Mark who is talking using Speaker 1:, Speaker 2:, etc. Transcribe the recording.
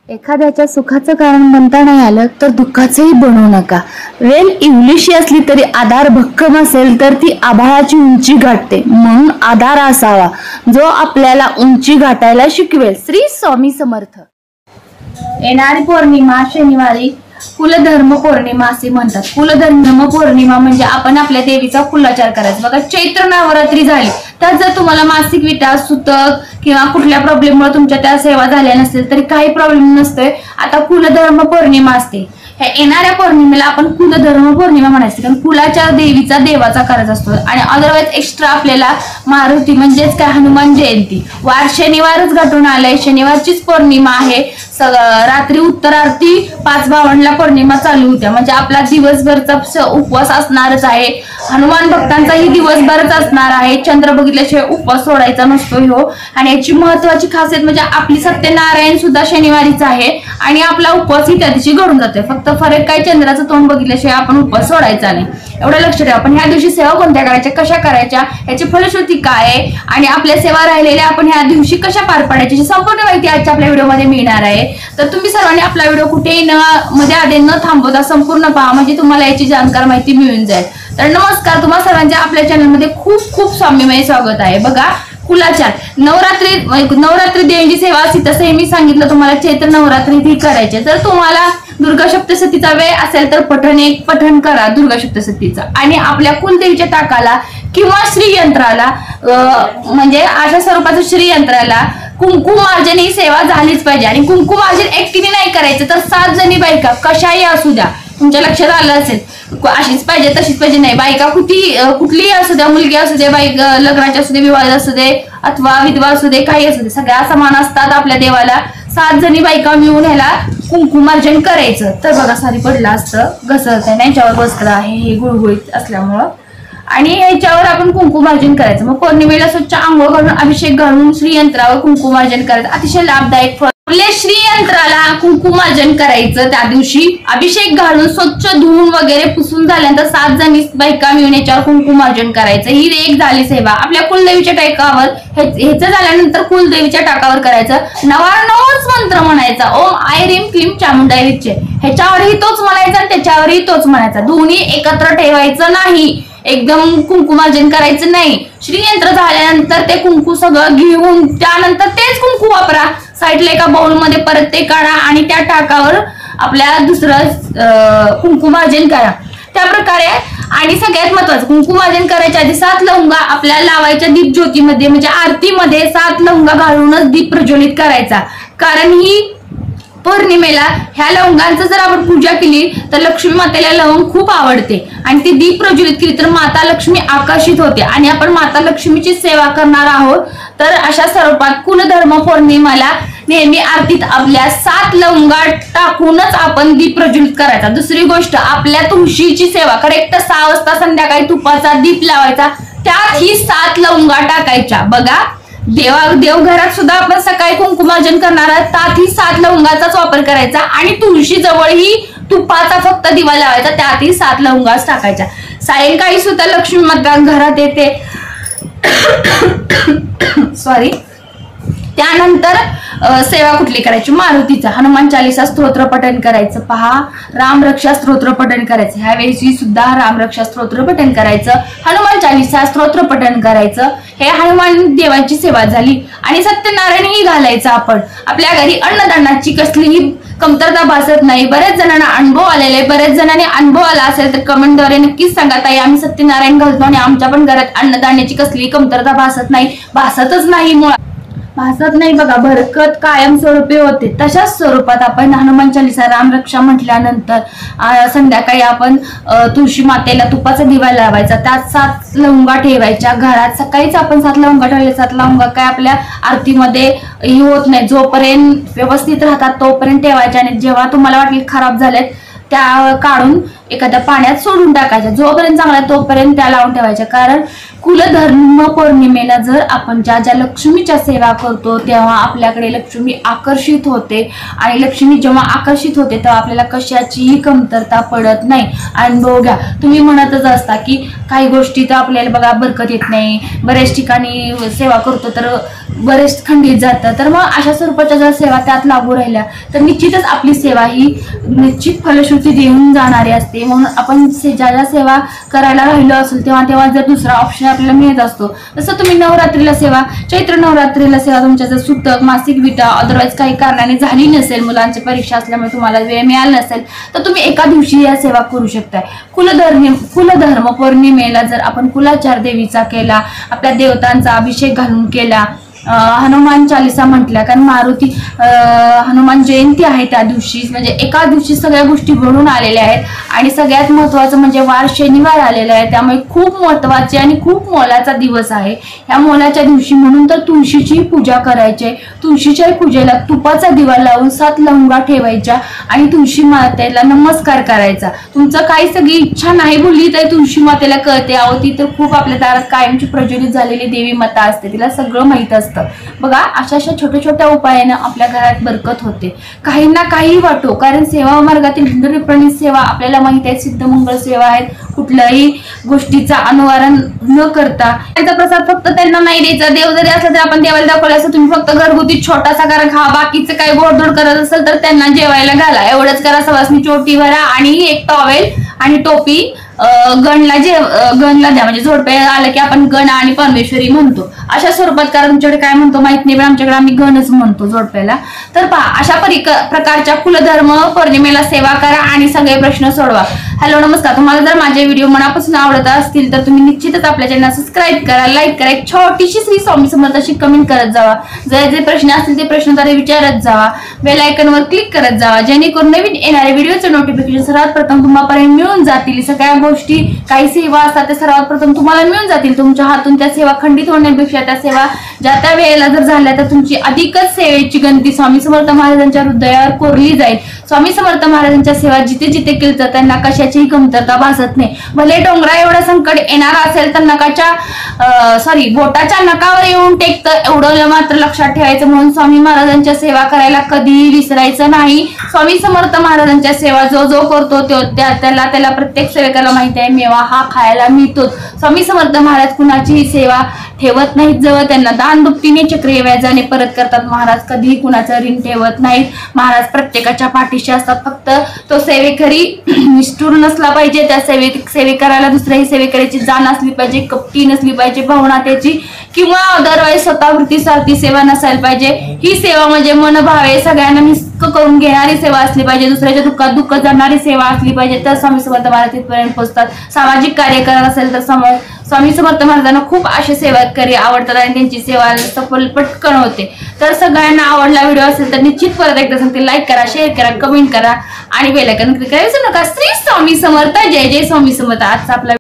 Speaker 1: एखाद्याच्या सुखाचं कारण बनता नाही आलं तर दुःखाचंही बनवू नका। वेल इवलीशी असली तरी आधार भक्कम असेल तर ती आभाळाची उंची गाठते, म्हणून आधार असावा जो आपल्याला उंची गाठायला शिकवेल। श्री स्वामी समर्थ। येणारी पौर्णिमा शनिवारी कुलधर्म पौर्णिमा असे म्हणतात। कुलधर्म पौर्णिमा म्हणजे आपण आपल्या देवीचा कुलाचार करायचा। बघा चैत्र नवरात्री झाली तर जर तुम्हाला मासिक विटास सुतक किंवा कुठल्या प्रॉब्लेममुळे तुमच्या त्या सेवा झाल्या नसतील तरी काही प्रॉब्लेम नसतोय। आता कुलधर्म पौर्णिमा असते, ह्या येणाऱ्या पौर्णिमेला आपण कुलधर्म पौर्णिमा म्हणायची, कारण कुलाच्या देवीचा देवाचा करायचा असतो। आणि अदरवाईज एक्स्ट्रा आपल्याला मारुती म्हणजेच काय हनुमान जयंती वार शनिवारच घटून आलाय, शनिवारचीच पौर्णिमा आहे। रात्री उत्तर आरती 5:52 पौर्णिमा चालू होत्या, म्हणजे आपला दिवसभरचा उपवास असणारच आहे। हनुमान भक्तांचाही दिवसभरच असणार आहे, चंद्र बघितल्याशिवाय उपवास सोडायचा नसतो हो। आणि याची महत्वाची खासियत म्हणजे आपली सत्यनारायण सुद्धा शनिवारीच आहे आणि आपला उपवासही त्या दिवशी घडून जातोय। फक्त फरक काय, चंद्राचं तोंड बघितल्याशिवाय आपण उपवास सोडायचा नाही, एवढं लक्ष ठेवा। पण ह्या दिवशी सेवा कोणत्या करायच्या, कशा करायच्या, याची फलश्रुती काय आहे आणि आपल्या सेवा राहिलेल्या आपण ह्या दिवशी कशा पार पाडायची याची संपूर्ण माहिती आजच्या आपल्या व्हिडिओमध्ये मिळणार आहे। तर तुम्ही सर्वांनी आपला व्हिडिओ कुठेही मध्ये आधी न थांबवता संपूर्ण पहा, म्हणजे तुम्हाला याची जाणकार माहिती मिळून जाईल। तर नमस्कार, तुम्हा सर्वांचे आपल्या चॅनलमध्ये खूप खूप स्वामीमय स्वागत आहे। बघा कुलाचार नवरात्री देवीची सेवा असते, तसंही मी सांगितलं तुम्हाला चैत्र नवरात्रीत ही करायचे। जर तुम्हाला दुर्गा सप्तशतीचा वेळ असेल तर पठण करा दुर्गा सप्तशतीचा। आणि आपल्या कुलदेवीच्या टाकाला किंवा श्रीयंत्राला म्हणजे अशा स्वरूपाचं श्रीयंत्राला कुंकुमार्जन ही सेवा झालीच पाहिजे। आणि कुंकुमार्जन एकटीने नाही करायचं, तर 7 जणी बायका कशाही असू द्या, तुमच्या लक्षात आलं असेल अशीच पाहिजे तशीच पाहिजे नाही, बायका कुठलीही असू द्या, मुलगी असू दे, लग्नाची असू दे, विवाह असू दे अथवा विधवा असू दे, काही असू दे, सगळ्या समान असतात आपल्या देवाला। 7 जणी बायका मिळून ह्याला कुंकुमार्जन करायचं। तर बघा सारी पडलं असतं, घसरत नाही, यांच्यावर वस्त्र आहे हे गुळगुळीत असल्यामुळं, आणि ह्याच्यावर आपण कुंकुमार्जन करायचं। मग पौर्णिमेला स्वच्छ आंघोळ घालून अभिषेक घालून श्रीयंत्रावर कुंकुमार्जन करायचं, अतिशय लाभदायक फळ। आपल्या श्रीयंत्राला कुंकुमार्जन करायचं, त्या दिवशी अभिषेक घालून स्वच्छ धुवून वगैरे पुसून झाल्यानंतर 7 जणी बायका मिळून याच्यावर कुंकुमार्जन करायचं। ही एक झाली सेवा। आपल्या कुलदेवीच्या टाकावर ह्याचं झाल्यानंतर कुलदेवीच्या टाकावर करायचं 99च मंत्र म्हणायचा, ओम आय रीम क्लीम चामुंडाय विच्चे। ह्याच्यावरही तोच म्हणायचा आणि त्याच्यावरही तोच म्हणायचा, दोन्ही एकत्र ठेवायचं नाही, एकदम कुंकुमार्जन करायचं नाही। श्रीयंत्र झाल्यानंतर ते कुंकू सगळं घेऊन त्यानंतर तेच कुंकू वापरा, साईडला एका बाउल मध्ये परत ते काढा आणि त्या टाकावर आपल्या दुसरं कुंकुमार्जन करा त्या प्रकारे। आणि सगळ्यात महत्वाचं, कुंकुमार्जन करायच्या आधी 7 लवंगा आपल्या लावायच्या दीप ज्योतीमध्ये, म्हणजे आरतीमध्ये 7 लवंगा घालूनच दीप प्रज्वलित करायचा। कारण ही पौर्णिमेला ह्या लवंगांचं जर आपण पूजा केली तर लक्ष्मी मातेला लवंग खूप आवडते आणि ती दीप प्रज्वलित केली तर माता लक्ष्मी आकर्षित होते आणि आपण माता लक्ष्मीची सेवा करणार आहोत। तर अशा स्वरूपात कुलधर्म पौर्णिमेला नेहमी आरतीत आपल्या 7 लवंगा टाकूनच आपण दीप प्रज्वलित करायचा। दुसरी गोष्ट, आपल्या तुळशीची सेवा करेक्ट 6 वाजता संध्याकाळी तुपाचा दीप लावायचा, त्यात ही 7 लवंगा टाकायच्या। बघा देवघरात सुद्धा आपण सकाळी कुंकुमार्जन करणार आहोत, त्यातही 7 लवंगाचाच वापर करायचा आणि तुळशी जवळही तुपाचा फक्त दिवा लावायचा, त्यातही 7 लवंगाच टाकायच्या। सायंकाळी सुद्धा लक्ष्मी माता घरात येते सॉरी। त्यानंतर सेवा कुठली करायची, मारुतीचा हनुमान चालीसा स्तोत्र पठण करायचं। पहा राम रक्षा स्तोत्र पठण करायचं, ह्या वेळी सुद्धा राम रक्षा स्तोत्र पठण करायचं, हनुमान चालीसा स्तोत्र पठण करायचं। हे हनुमान देवाची सेवा झाली। आणि सत्यनारायण ही घालायचं आपण। आपल्या घरी अन्नदानाची कसलीही कमतरता भासत नाही। बऱ्याच जणांना अनुभव आलेला आहे, बऱ्याच जणांनी अनुभव आला असेल तर कमेंटद्वारे नक्कीच सांगा, ताई आम्ही सत्यनारायण घालतो आणि आमच्या पण घरात अन्नदानाची कसलीही कमतरता भासत नाही, भासतच नाही, भासत नाही। बघा बरकत कायम स्वरूपी होते, तशाच स्वरूपात आपण हनुमान चालीसा राम रक्षा म्हटल्यानंतर संध्याकाळी आपण तुळशी मातेला तुपाचा दिवा लावायचा, त्यात 7 लवंगा ठेवायच्या घरात। सकाळीच आपण 7 लवंगा ठेवले, 7 लवंगा काय आपल्या आरतीमध्ये ही होत नाही, जोपर्यंत व्यवस्थित राहतात तोपर्यंत ठेवायच्या। आणि जेव्हा तुम्हाला वाटले खराब झालेत त्या काढून एखाद्या पाण्यात सोडून टाकायच्या, जोपर्यंत चांगला तोपर्यंत त्या लावून ठेवायच्या. कारण कुलधर्म पौर्णिमेला जर आपण ज्या ज्या लक्ष्मीच्या सेवा करतो तेव्हा आपल्याकडे लक्ष्मी आकर्षित होते, आणि लक्ष्मी जेव्हा आकर्षित होते तेव्हा आपल्याला कशाचीही कमतरता पडत नाही. अनुभव घ्या, तुम्ही म्हणतच असता की काही गोष्टी तर आपल्याला बघा बरकत येत नाही, बऱ्याच ठिकाणी सेवा करतो तर बरेच खंडित जातं. तर मग अशा स्वरूपाच्या जर सेवा त्यात लागू राहिल्या तर निश्चितच आपली सेवा ही निश्चित फलश्रुती देऊन जाणारी असते. म्हणून आपण ज्या ज्या सेवा करायला राहिलो असेल तेव्हा तेव्हा जर दुसरा ऑप्शन आपल्याला मिळत असतो. जसं तुम्ही नवरात्रीला सेवा, चैत्र नवरात्रीला सेवा तुमच्या जर सुतक, मासिक विटा अदरवाईज काही कारणाने झाली नसेल, मुलांची परीक्षा असल्यामुळे तुम्हाला वेळ मिळाला नसेल, तर तुम्ही एका दिवशी या सेवा करू शकताय. कुलधर्म पौर्णिमेला जर आपण कुलाचार देवीचा केला, आपल्या देवतांचा अभिषेक घालून केला, हनुमान चालीसा म्हटल्या, कारण मारुती हनुमान जयंती आहे त्या दिवशी, म्हणजे एका दिवशी सगळ्या गोष्टी घडून आलेल्या आहेत. आणि सगळ्यात महत्वाचं म्हणजे वार शनिवार आलेला आहे, त्यामुळे खूप महत्वाचे आणि खूप मोलाचा दिवस आहे. ह्या मोलाच्या दिवशी म्हणून तर तुळशीची पूजा करायची आहे. तुळशीच्या पूजेला तुपाचा दिवा लावून 7 लवंगा ठेवायच्या आणि तुळशी मातेला नमस्कार करायचा. तुमचं काही सगळी इच्छा नाही बोलली तरी तुळशी मातेला कळते. अहो ती तर खूप आपल्या दारात कायमची प्रज्वलित झालेली देवी माता असते, तिला सगळं माहित असतं. बघा, अशा छोट्या छोट्या उपायानं आपल्या घरात बरकत होते. काहींना काही वाटो, कारण सेवा मार्गातील हिंदू सेवा आपल्याला माहिती आहे, सिद्धमंगल सेवा आहेत. कुठल्याही गोष्टीचा अनुवारण न करता त्याचा प्रसाद फक्त त्यांना नाही द्यायचा. देव जरी असला तरी आपण देवाला दाखवला असं तुम्ही फक्त घरगुती छोटासा करा, खा, बाकीचं काही गोडधोड करत असेल तर त्यांना जेवायला घाला. एवढंच करा. सवासनी चोटी भरा आणि एक टॉवेल आणि टोपी गणला द्या. म्हणजे जोडपे आलं की आपण गण आणि परमेश्वरी म्हणतो अशा स्वरूपात करा. तुमच्याकडे काय म्हणतो माहित नाही, पण आमच्याकडे आम्ही गणच म्हणतो जोडप्याला. तर पहा, अशा प्रकारच्या कुलधर्म पौर्णिमेला सेवा करा आणि सगळे प्रश्न सोडवा. हॅलो, नमस्कार. तुम्हाला जर माझे व्हिडिओ मनापासून आवडत असतील तर तुम्ही निश्चितच आपल्या चॅनल सबस्क्राईब करा, लाईक करा, एक छोटीशी श्री स्वामी समर्थाची कमेंट करत जावा. जे प्रश्न असतील ते प्रश्न त्याला विचारत जावा. बेल आयकॉनवर क्लिक करत जावा, जेणेकरून नवीन येणारे व्हिडिओचे नोटिफिकेशन सर्वात प्रथम तुम्हापर्यंत मिळून जातील. सगळ्या गोष्टी, काही सेवा असतात ते सर्वात प्रथम तुम्हाला मिळून जातील. तुमच्या हातून त्या सेवा खंडित होण्यापेक्षा त्या सेवा ज्या त्या वेळेला जर झाल्या तर तुमची अधिकच सेवेची गंती स्वामी समर्थ महाराजांच्या हृदयावर कोरली जाईल. स्वामी समर्थ महाराजांच्या सेवा जिथे जिथे केली तर त्यांना कशाचीही कमतरता भासत नाही. भले डोंगरा एवढं संकट येणार असेल तर बोटाच्या नकावर येऊन टेकतं, एवढं मात्र लक्षात ठेवायचं. म्हणून स्वामी महाराजांच्या सेवा करायला कधीही विसरायचं नाही. स्वामी समर्थ महाराजांच्या सेवा जो करतो त्याला प्रत्येक सेवेकाला माहिती आहे मेवा हा खायला मिळतो. स्वामी समर्थ महाराज कुणाचीही सेवा ठेवत नाहीत जवळ, त्यांना दान दुपटीने चक्रीय व्याजाने परत करतात. महाराज कधीही कुणाचं ऋण ठेवत नाहीत. महाराज प्रत्येकाच्या पाठीशी असतात. फक्त तो सेवेकरी निष्ठुर नसला पाहिजे, त्या सेवेकराला दुसऱ्याही सेवेकऱ्याची जाण असली पाहिजे, कपटी नसली पाहिजे, भावना त्याची किंवा अदरवाईज स्वतःवृत्ती सारखी सेवा नसायला पाहिजे. ही सेवा म्हणजे मनभावे सगळ्यांना निष्क करून घेणारी सेवा असली पाहिजे, दुसऱ्याच्या दुःखात दुःख जाणणारी सेवा असली पाहिजे. तर स्वामी समर्थ महाराज तिथपर्यंत पोहोचतात. सामाजिक कार्य करत असेल तर स्वामी समर्थ महाराजांना खूप असे सेवाकरी आवडतात आणि त्यांची सेवा सफल पटकन होते. तर सगळ्यांना आवडला व्हिडिओ असेल तर निश्चित परत एकदा सांगते, लाईक करा, शेअर करा, कमेंट करा आणि बेल आयकॉन क्लिक करायला विसरू नका. श्री स्वामी समर्थ. जय जय स्वामी समर्थ. आजचा आपला